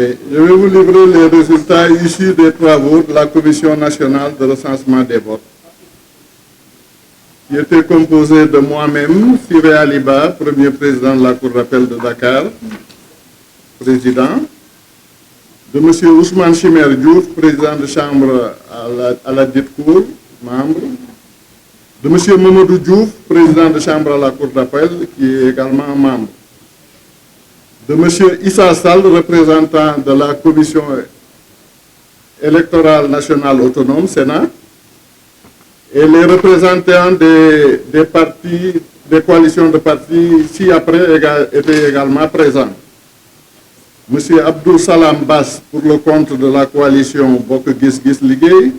Oui, je vais vous livrer les résultats issus des travaux de la Commission nationale de recensement des votes, qui était composée de moi-même, Siré Aliba, premier président de la Cour d'appel de Dakar, président, de M. Ousmane Chimère Diouf, président de chambre à la dite Cour, membre, de M. Mamadou Diouf, président de chambre à la Cour d'appel, qui est également membre, de M. Issa Sall, représentant de la Commission électorale nationale autonome, Sénat, et les représentants des partis, des coalitions de partis, ci-après, étaient également présents. M. Abdou Salam Bass, pour le compte de la coalition Bok Gis Gis Liguey,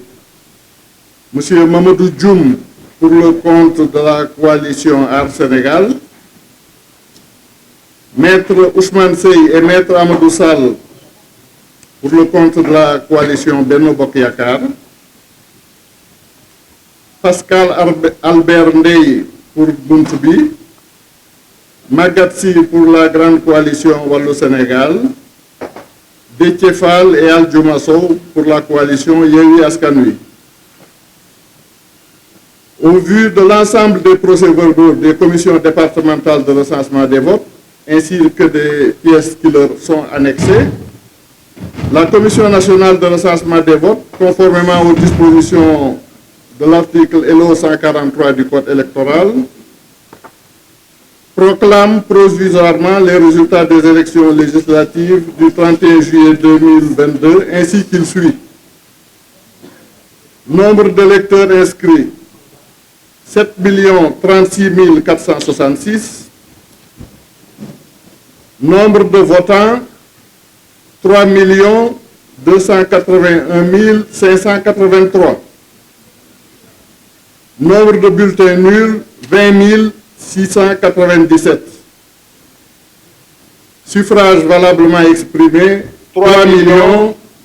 M. Mamadou Djoum, pour le compte de la coalition Art Sénégal, Maître Ousmane Sey et Maître Amadou Sall pour le compte de la coalition Benno Bokk Yakaar, Pascal Albert Ndeye pour Buntu Bi, Magatte Sy pour la grande coalition Wallu Sénégal, Déthié Fall et Aldiouma Sow pour la coalition Yewwi Askan Wi. Au vu de l'ensemble des procès-verbaux des commissions départementales de recensement des votes, ainsi que des pièces qui leur sont annexées, la Commission nationale de recensement des votes, conformément aux dispositions de l'article LO 143 du Code électoral, proclame provisoirement les résultats des élections législatives du 31 juillet 2022, ainsi qu'il suit. Nombre d'électeurs inscrits, 7 036 466. Nombre de votants, 3 281 583. Nombre de bulletins nuls, 20 697. Suffrages valablement exprimés, 3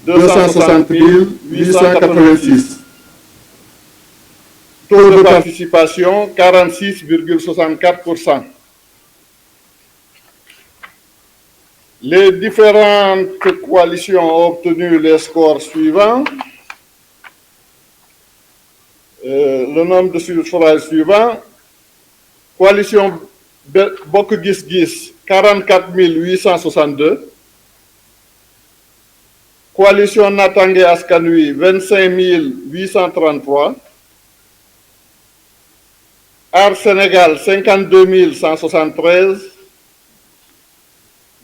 260 886. Taux de participation, 46,64%. Les différentes coalitions ont obtenu les scores suivants. Le nombre de suffrages suivants. Coalition Bokk Gis Gis, 44 862. Coalition Natangué Askan Wi, 25 833. Art Sénégal, 52 173.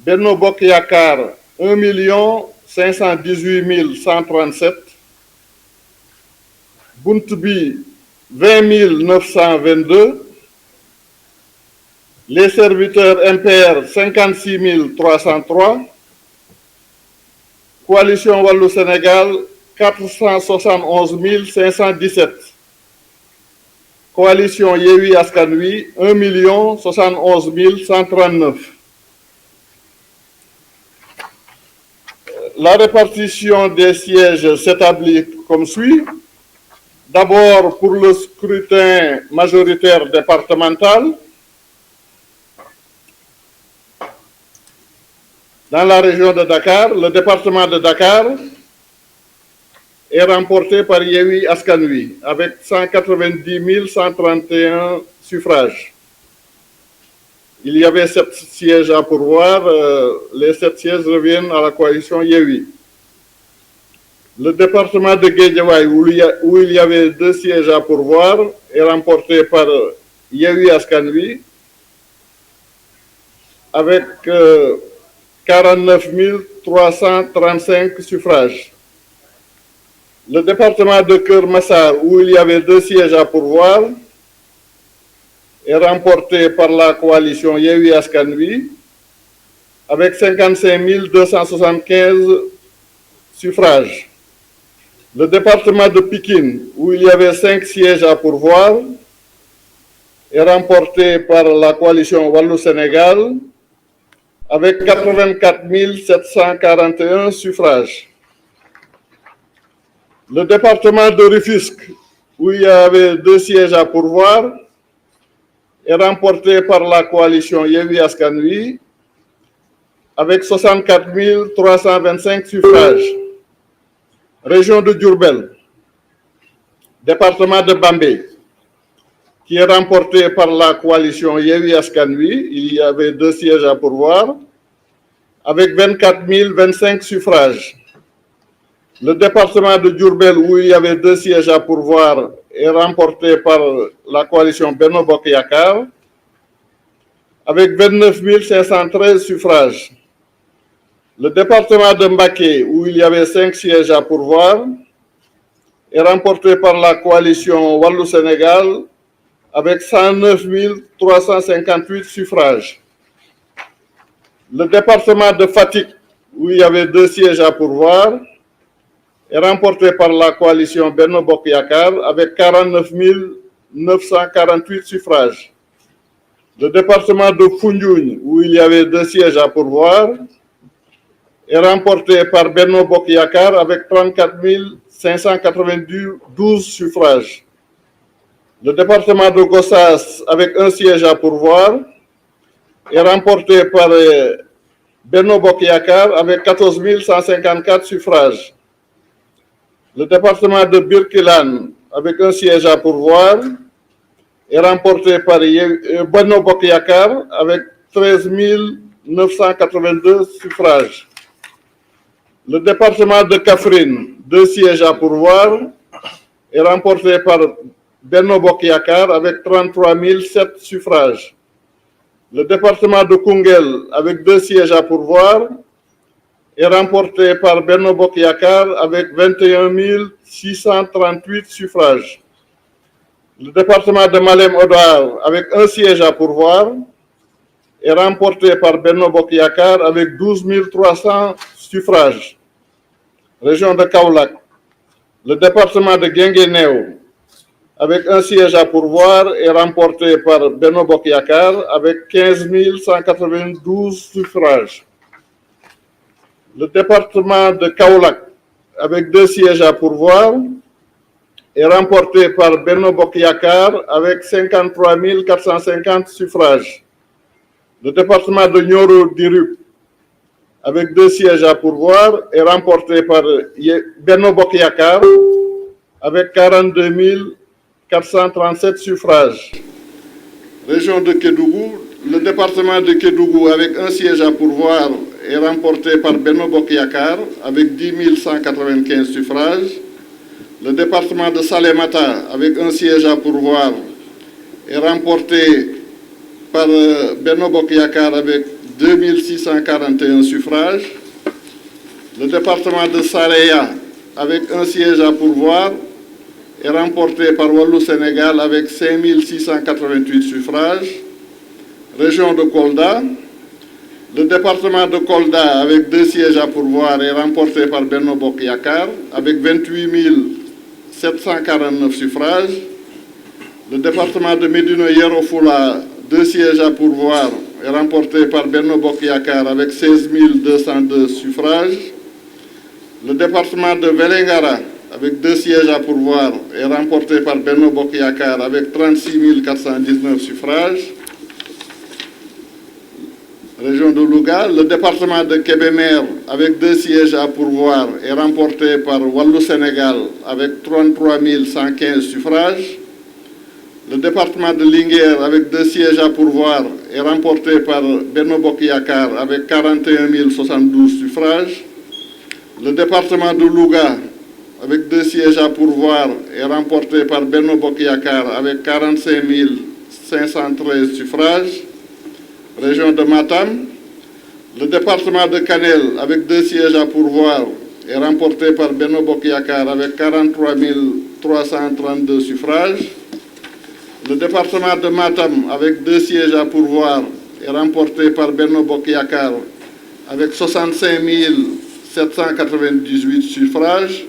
Benno Bokk Yakaar, 1 518 137. Buntu Bi, 20 922. Les serviteurs MPR, 56 303. Coalition Wallu Sénégal, 471 517. Coalition Yewwi Askan Wi, 1 071 139. La répartition des sièges s'établit comme suit. D'abord, pour le scrutin majoritaire départemental, dans la région de Dakar, le département de Dakar est remporté par Yewwi Askan Wi avec 190 131 suffrages. Il y avait 7 sièges à pourvoir, les 7 sièges reviennent à la coalition Yewwi. Le département de Guédiawaye, où il y avait 2 sièges à pourvoir, est remporté par Yewwi Askan Wi avec 49 335 suffrages. Le département de Keur Massar, où il y avait 2 sièges à pourvoir, est remporté par la coalition Yewwi Askan Wi avec 55 275 suffrages. Le département de Pikine, où il y avait 5 sièges à pourvoir, est remporté par la coalition Wallu Sénégal avec 84 741 suffrages. Le département de Rufisque, où il y avait 2 sièges à pourvoir, est remporté par la coalition Yewwi Askan Wi avec 64 325 suffrages. Région de Diourbel, département de Bambey, qui est remporté par la coalition Yewwi Askan Wi. Il y avait 2 sièges à pourvoir, avec 24 025 suffrages. Le département de Diourbel, où il y avait 2 sièges à pourvoir, est remporté par la coalition Benno Bokk Yakaar, avec 29 513 suffrages. Le département de Mbacké, où il y avait 5 sièges à pourvoir, est remporté par la coalition Wallu Sénégal, avec 109 358 suffrages. Le département de Fatick, où il y avait 2 sièges à pourvoir, est remporté par la coalition Benno Bokk Yakaar avec 49 948 suffrages. Le département de Foundiougne, où il y avait 2 sièges à pourvoir, est remporté par Benno Bokk Yakaar avec 34 592 suffrages. Le département de Gossas, avec 1 siège à pourvoir, est remporté par Benno Bokk Yakaar avec 14 154 suffrages. Le département de Birkelane, avec 1 siège à pourvoir, est remporté par Benno Bokk Yakaar avec 13 982 suffrages. Le département de Kaffrine, 2 sièges à pourvoir, est remporté par Benno Bokk Yakaar avec 33 007 suffrages. Le département de Koungheul, avec 2 sièges à pourvoir, est remporté par Benno Bokk Yakaar avec 21 638 suffrages. Le département de Malem Hodar, avec 1 siège à pourvoir, est remporté par Benno Bokk Yakaar avec 12 300 suffrages. Région de Kaolack, le département de Guinguinéo, avec 1 siège à pourvoir, est remporté par Benno Bokk Yakaar avec 15 192 suffrages. Le département de Kaolack, avec 2 sièges à pourvoir, est remporté par Benno Bokk Yakaar avec 53 450 suffrages. Le département de Nioro-Dirup, avec 2 sièges à pourvoir, est remporté par Benno Bokk Yakaar avec 42 437 suffrages. Région de Kédougou, le département de Kédougou, avec 1 siège à pourvoir, est remporté par Benno Bokk Yakaar avec 10 195 suffrages. Le département de Salémata, avec 1 siège à pourvoir, est remporté par Benno Bokk Yakaar avec 2 641 suffrages. Le département de Saraya, avec 1 siège à pourvoir, est remporté par Wallu Sénégal avec 5 688 suffrages. Région de Kolda, le département de Kolda, avec 2 sièges à pourvoir, est remporté par Benno Bokk Yakaar avec 28 749 suffrages. Le département de Médina Yoro Foulah, 2 sièges à pourvoir, est remporté par Benno Bokk Yakaar avec 16 202 suffrages. Le département de Vélingara, avec 2 sièges à pourvoir, est remporté par Benno Bokk Yakaar avec 36 419 suffrages. Région de Louga, le département de Kébémer, avec 2 sièges à pourvoir, est remporté par Wallu Sénégal avec 33 115 suffrages. Le département de Linguère, avec 2 sièges à pourvoir, est remporté par Benno Bokk Yakaar avec 41 072 suffrages. Le département de Louga, avec 2 sièges à pourvoir, est remporté par Benno Bokk Yakaar avec 45 513 suffrages. Région de Matam, le département de Kanel, avec 2 sièges à pourvoir, est remporté par Benno Bokk Yakaar avec 43 332 suffrages. Le département de Matam, avec 2 sièges à pourvoir, est remporté par Benno Bokk Yakaar avec 65 798 suffrages.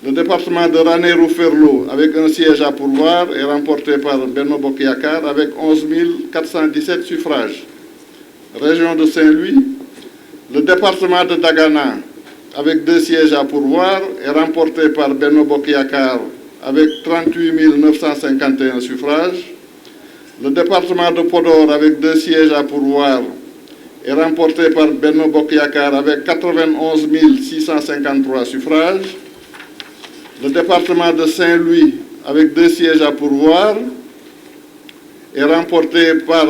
Le département de Ranérou-Ferlo, avec 1 siège à pourvoir, est remporté par Benno Bokk Yakaar avec 11 417 suffrages. Région de Saint-Louis, le département de Dagana, avec 2 sièges à pourvoir, est remporté par Benno Bokk Yakaar avec 38 951 suffrages. Le département de Podor, avec 2 sièges à pourvoir, est remporté par Benno Bokk Yakaar avec 91 653 suffrages. Le département de Saint-Louis, avec 2 sièges à pourvoir, est remporté par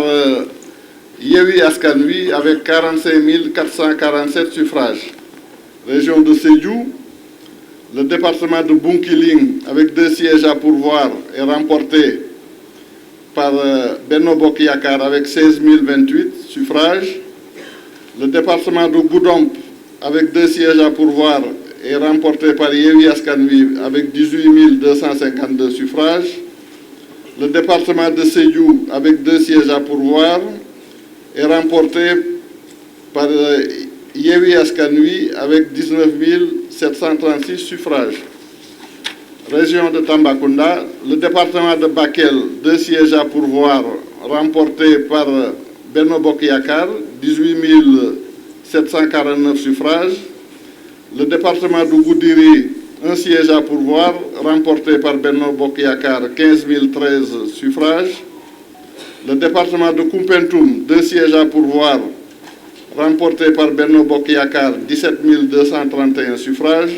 Yewwi Askan Wi avec 45 447 suffrages. Région de Sédhiou, le département de Bounkiling, avec 2 sièges à pourvoir, est remporté par Benno Bokk Yakaar avec 16 028 suffrages. Le département de Goudomp, avec 2 sièges à pourvoir, est remporté par Yewwi Askan Wi avec 18 252 suffrages. Le département de Sédhiou, avec 2 sièges à pourvoir, est remporté par Yewwi Askan Wi avec 19 736 suffrages. Région de Tambacounda, le département de Bakel, 2 sièges à pourvoir, remporté par Benno Bokk Yakaar, 18 749 suffrages. Le département de Goudiri, 1 siège à pourvoir, remporté par Benno Bokk Yakaar, 15 013 suffrages. Le département de Koumpentoum, 2 sièges à pourvoir, remporté par Benno Bokk Yakaar, 17 231 suffrages.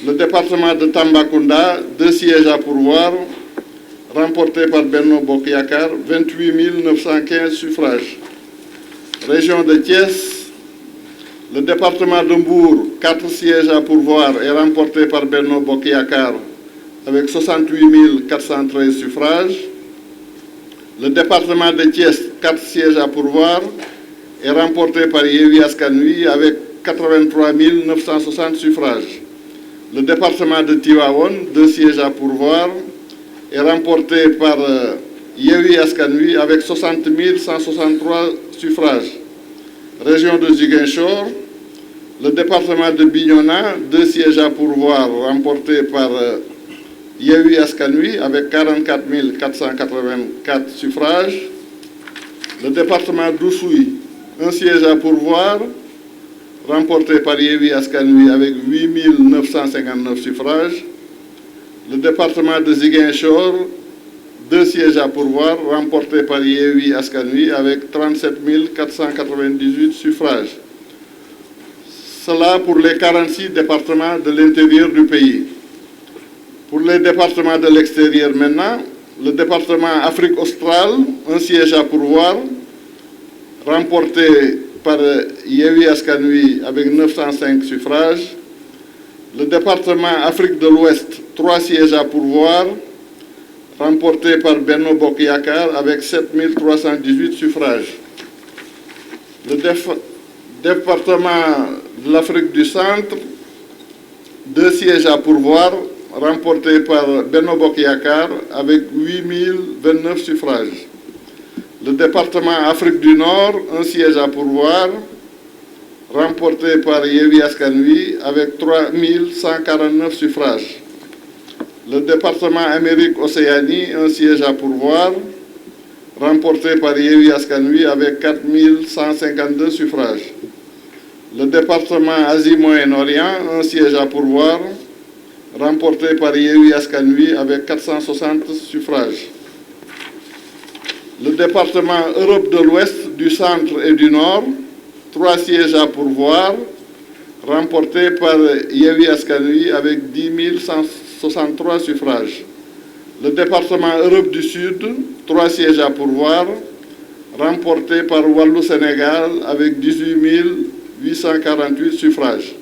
Le département de Tambacounda, 2 sièges à pourvoir, remporté par Benno Bokk Yakaar, 28 915 suffrages. Région de Thiès, le département de Mbour, 4 sièges à pourvoir, est remporté par Benno Bokk Yakaar avec 68 413 suffrages. Le département de Thiès, 4 sièges à pourvoir, est remporté par Yewwi Askan Wi avec 83 960 suffrages. Le département de Tivaouane, 2 sièges à pourvoir, est remporté par Yewwi Askan Wi avec 60 163 suffrages. Région de Ziguinchor, le département de Bignona, 2 sièges à pourvoir, remporté par Yewwi Askan Wi avec 44 484 suffrages. Le département d'Oussouye, 1 siège à pourvoir, remporté par Yewwi Askan Wi avec 8 959 suffrages. Le département de Ziguinchor, 2 sièges à pourvoir, remporté par Yewwi Askan Wi avec 37 498 suffrages. Cela pour les 46 départements de l'intérieur du pays. Pour les départements de l'extérieur maintenant, le département Afrique australe, 1 siège à pourvoir, remporté par Yewwi Askan Wi avec 905 suffrages. Le département Afrique de l'Ouest, 3 sièges à pourvoir, remporté par Benno Bokk Yakaar avec 7 318 suffrages. Le département de l'Afrique du Centre, 2 sièges à pourvoir, remporté par Benno Bokk Yakaar avec 8 029 suffrages. Le département Afrique du Nord, 1 siège à pourvoir, remporté par Yewwi Askan Wi avec 3 149 suffrages. Le département Amérique-Océanie, 1 siège à pourvoir, remporté par Yewwi Askan Wi avec 4 152 suffrages. Le département Asie-Moyen-Orient, 1 siège à pourvoir, remporté par Yewwi Askan Wi avec 460 suffrages. Le département Europe de l'Ouest, du Centre et du Nord, 3 sièges à pourvoir, remporté par Yewwi Askan Wi avec 10 163 suffrages. Le département Europe du Sud, 3 sièges à pourvoir, remporté par Wallu Sénégal avec 18 848 suffrages.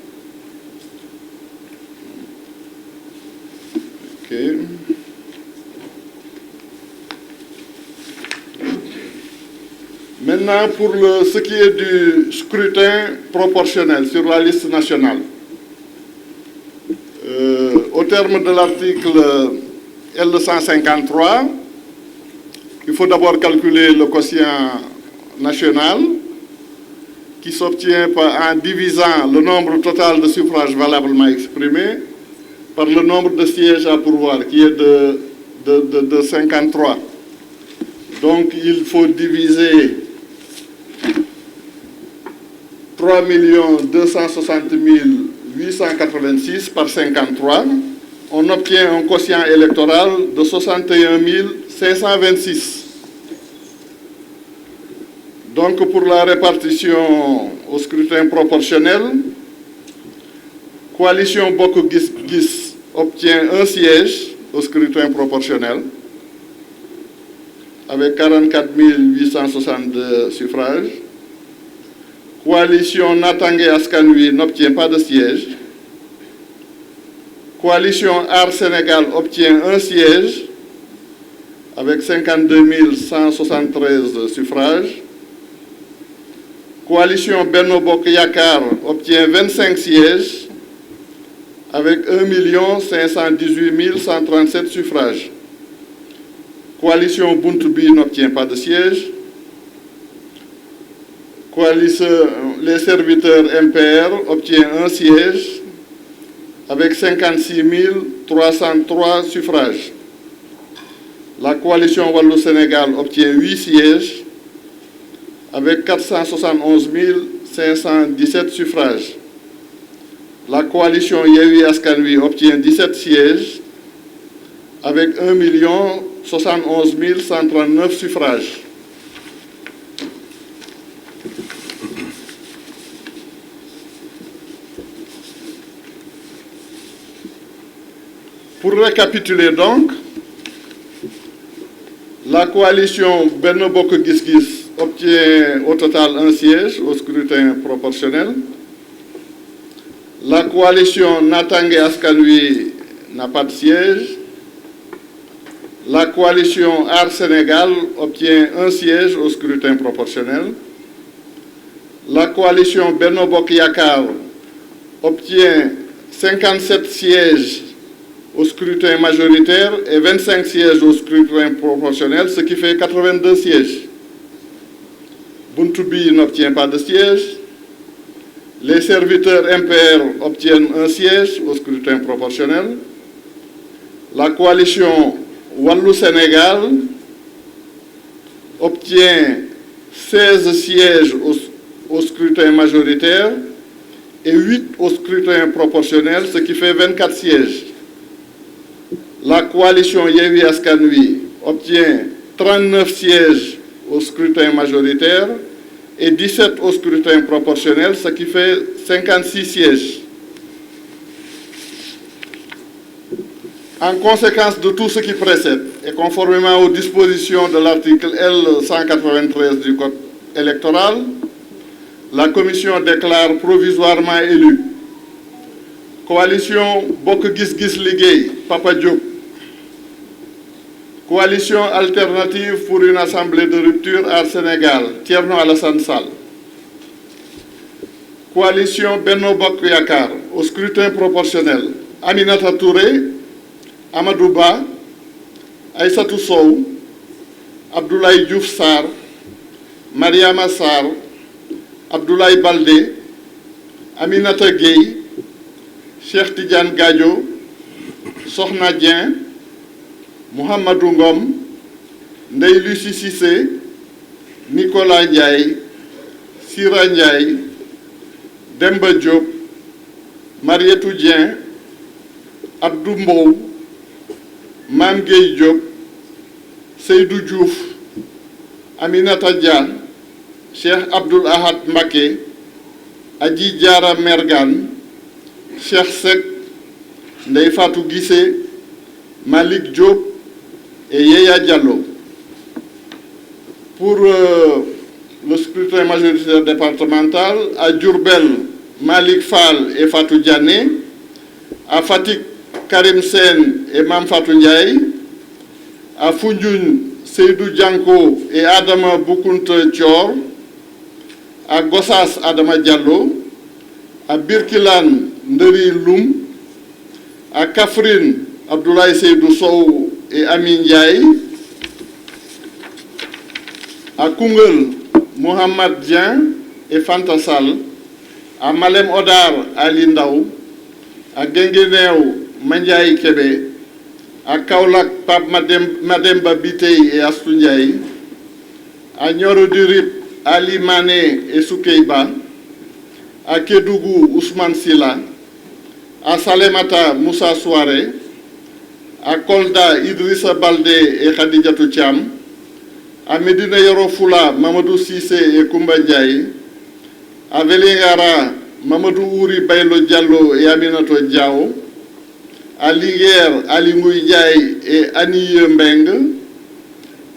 Okay. Maintenant, pour ce qui est du scrutin proportionnel sur la liste nationale. Au terme de l'article L253, il faut d'abord calculer le quotient national qui s'obtient en divisant le nombre total de suffrages valablement exprimés par le nombre de sièges à pourvoir, qui est de 53. Donc, il faut diviser 3 260 886 par 53. On obtient un quotient électoral de 61 526. Donc pour la répartition au scrutin proportionnel, Coalition Bokk Gis Gis obtient un siège au scrutin proportionnel avec 44 862 suffrages. Coalition Natangué Askan Wi n'obtient pas de siège. Coalition Aar Sénégal obtient un siège avec 52 173 suffrages. Coalition Benno Bokk Yakaar obtient 25 sièges avec 1 518 137 suffrages. Coalition Buntu Bi n'obtient pas de siège. Les serviteurs MPR obtient un siège avec 56 303 suffrages. La coalition Wallu Sénégal obtient 8 sièges avec 471 517 suffrages. La coalition Yewwi Askan Wi obtient 17 sièges avec 1 071 139 suffrages. Pour récapituler donc, la coalition Benno Bokk Gis Gis obtient au total un siège au scrutin proportionnel. La coalition Natangué Askan Wi n'a pas de siège. La coalition Aar Sénégal obtient un siège au scrutin proportionnel. La coalition Benno Bokk Yakaar obtient 57 sièges au scrutin majoritaire et 25 sièges au scrutin proportionnel, ce qui fait 82 sièges. Buntu Bi n'obtient pas de siège. Les serviteurs MPR obtiennent un siège au scrutin proportionnel. La coalition Wallu Sénégal obtient 16 sièges au scrutin majoritaire et 8 au scrutin proportionnel, ce qui fait 24 sièges. La coalition Yewwi Askan Wi obtient 39 sièges au scrutin majoritaire et 17 au scrutin proportionnel, ce qui fait 56 sièges. En conséquence de tout ce qui précède, et conformément aux dispositions de l'article L193 du Code électoral, la Commission déclare provisoirement élu Coalition Bokk Gis Gis Liggéey, Papa Diop. Coalition alternative pour une assemblée de rupture Aar Sénégal, Thierno Alassane Sall. Coalition Benno Bokk Yakaar, au scrutin proportionnel, Aminata Touré, Amadou Ba, Aïssatou Sow, Abdoulaye Diouf Sarr, Mariama Sarr, Abdoulaye Baldé, Aminata Gueye, Cheikh Tidiane Gadio, Sokhna Dieng, Mouhamadou Ngom, Ndeye Lucie Cissé, Nicolas Ndiaye, Sira Ndiaye, Demba Diop, Marietou Dieng, Abdou Mbow, Mame Gueye Diop, Seydou Diouf, Aminata Dia, Cheikh Abdoul Ahad Mbacké, Adji Diara Mergane, Cheikh Seck, Ndeye Fatou Guissé, Malik Diop et Yeya Diallo. Pour le scrutin majoritaire départemental, à Diourbel, Malik Fall et Fatou Diané, à Fatick, Karim Sen et Mame Fatou Ndiaye, à Foundiougne, Seydou Dianko et Adama Boukounta Thior, à Gossas, Adama Diallo, à Birkilane, Nderi Loum, à Kaffrine, Abdoulaye Seydou Sow et Amin Ndiaye, à Koungheul, Mohamed Dieng et Fanta Sall, à Malem Odar, Ali Ndaw, à Guinguinéo, Mandiaye Kébé, à Kaolack, Pape Mademba Biteye et Astou Ndiaye, à Nioro du Rip, Ali Mané et Soukeyba, à Kédougou, Ousmane Silla, à Salemata, Moussa Souare, à Kolda, Idrissa Baldé et Khadijatou Thiam, À Médina Yoro Fula, Mamadou Cissé et Koumba Ndiaye. À Vélingara, Mamadou Ouri Baylo Diallo et Aminato Diao. À Linguère, Ali Ngouille Ndiaye et Annie Mbeng.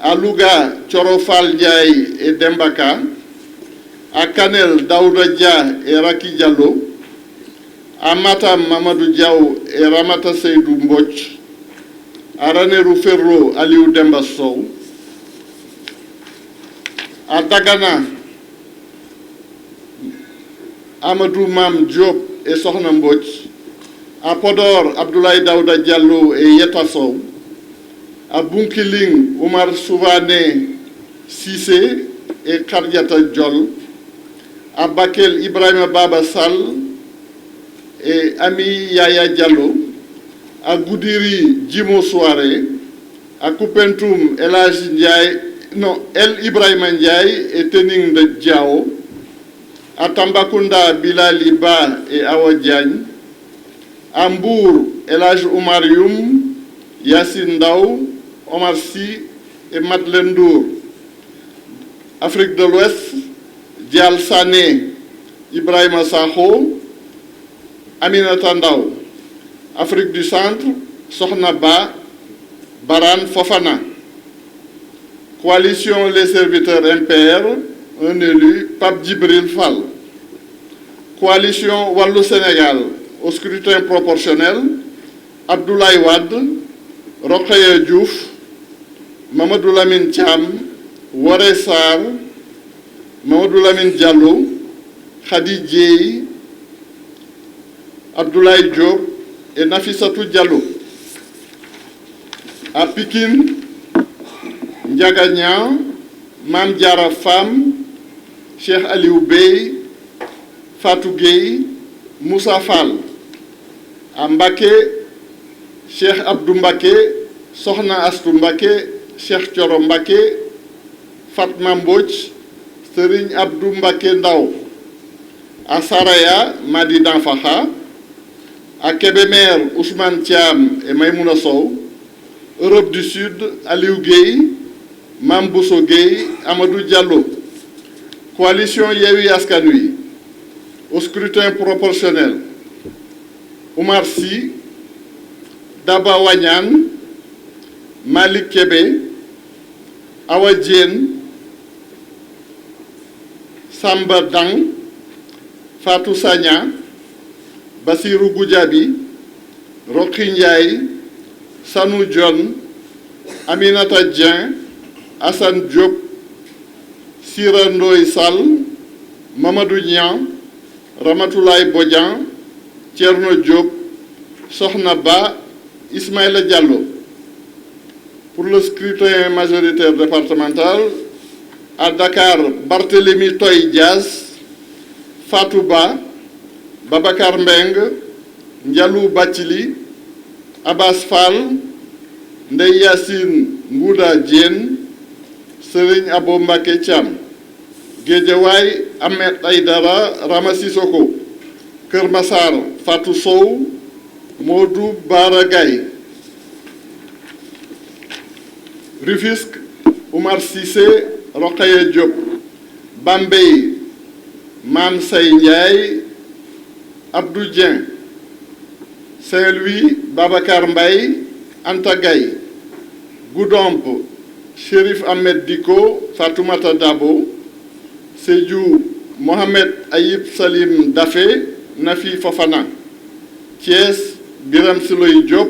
À Louga, Chorofal Ndiaye et Dembaka. À Kanel, Daouda Dia et Raki Diallo. À Matam, Mamadou Diao et Ramata Seydou Mbouch. À Ranérou Ferro, Aliou Demba Sow. À Dagana, Amadou Mam Diop et Sohna Mbouch. À Podor, Abdoulaye Daouda Diallo et Yeta Sow. À Bunkiling, Omar Souvané Sissé et Kardiata Diol. À Bakel, Ibrahima Baba Sall et Ami Yaya Diallo. À Goudiri, Djimo Soare. À Koupentoum, El Ibrahima Ndiaye et Tening de Diao. À Tambacounda, Bilal Iba et Awa Diagne. À Mbour, Elhaj Oumar Youm, Yassine Daou, Omar Sy et Madeleine Dour. Afrique de l'Ouest, Dial Sané, Ibrahima Sakho, Aminata Ndaw. Afrique du Centre, Sohna Ba, Baran Fofana. Coalition Les Serviteurs MPR, un élu, Pape Djibril Fall. Coalition Wallou Sénégal, au scrutin proportionnel, Abdoulaye Wade, Rokhaya Diouf, Mamadou Lamine Thiam, Waré Sarr, Mamadou Lamine Diallo, Khady Dieye, Abdoulaye Diop et Nafissatou Diallo. À Pikine, Ndiaga Niang, Mame Diarra Fam, Cheikh Aliou Bey, Fatou Gueye, Moussa Fall. À Mbacké, Cheikh Abdou Mbacké, Sohna Astou Mbacké, Cheikh Thioro Mbacké, Fatma Mbodj, Serigne Abdou Mbacké Ndaw. À Saraya, Madi Danfaha. À Kébémer, Ousmane Thiam et Maïmouna Sow. Europe du Sud, Aliou Gueye, Mambousso Gueye, Amadou Diallo. Coalition Yewwi Askan Wi. Au scrutin proportionnel, Oumar Sy, Daba Wanyan, Malik Kébé, Awa Diène, Samba Dang, Fatou Sagna, Bassirou Goudiaby, Rokhaya Ndiaye, Sanou Dione, Aminata Dieng, Assane Diop, Sira Ndoye Sall, Mamadou Niang, Ramatoulaye Bodian, Thierno Diop, Sohna Ba, Ismaïla Diallo. Pour le scrutin majoritaire départemental, à Dakar, Barthélémy Toye Dias, Fatou Ba, Babacar Mbeng, Ndialou Bathily, Abbas Fall, Ndeye Yassine Ngouda Diène, Serigne Abo Mbacké Thiam. Guédiawaye, Ahmed Aïdara, Rama Sissoko. Keur Massar, Fatou Sow, Modou Bara Gaye. Rufisque, Oumar Cissé, Rokhaya Diop. Bambey, Mame Say Ndiaye, Abdou Dieng. Saint-Louis, Babacar Mbaye, Anta Gaye. Goudomp, Chérif Ahmed Diko, Fatoumata Dabo. Sédhiou, Mohamed Ayib Salim Dafé, Nafi Fofana. Thiès, Biram Siloy Diop,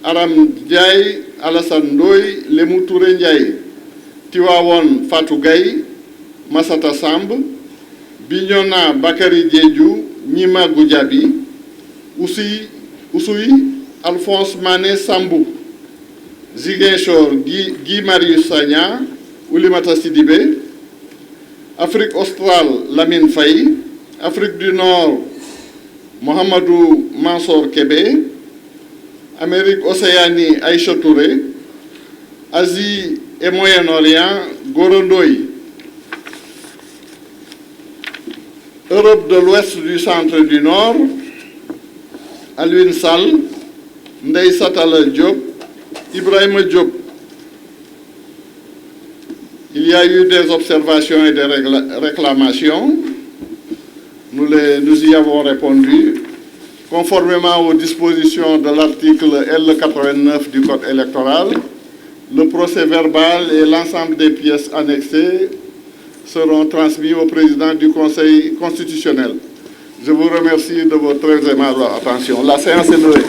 Aram Ndiaye, Alassane Ndoye, Lemou Touré Ndiaye. Tivaouane, Fatou Gaye, Massata Samb. Bignona, Bakary Diédhiou, Nima Goudiaby. Oussouye, Alphonse Mané Sambou. Ziguinchor, Guy Marius Sagna, Oulimata Sidibé. Afrique australe, Lamine Faye. Afrique du Nord, Mohamedou Mansour Kébé. Amérique Océanie, Aïcha Touré. Asie et Moyen-Orient, Gora Ndoye. Europe de l'Ouest, du Centre et du Nord, Alioune Sall, Ndeye Satala Diop, Ibrahima Diop. Il y a eu des observations et des réclamations. Nous y avons répondu. Conformément aux dispositions de l'article L89 du Code électoral, le procès verbal et l'ensemble des pièces annexées seront transmis au président du Conseil constitutionnel. Je vous remercie de votre très aimable attention. La séance est levée.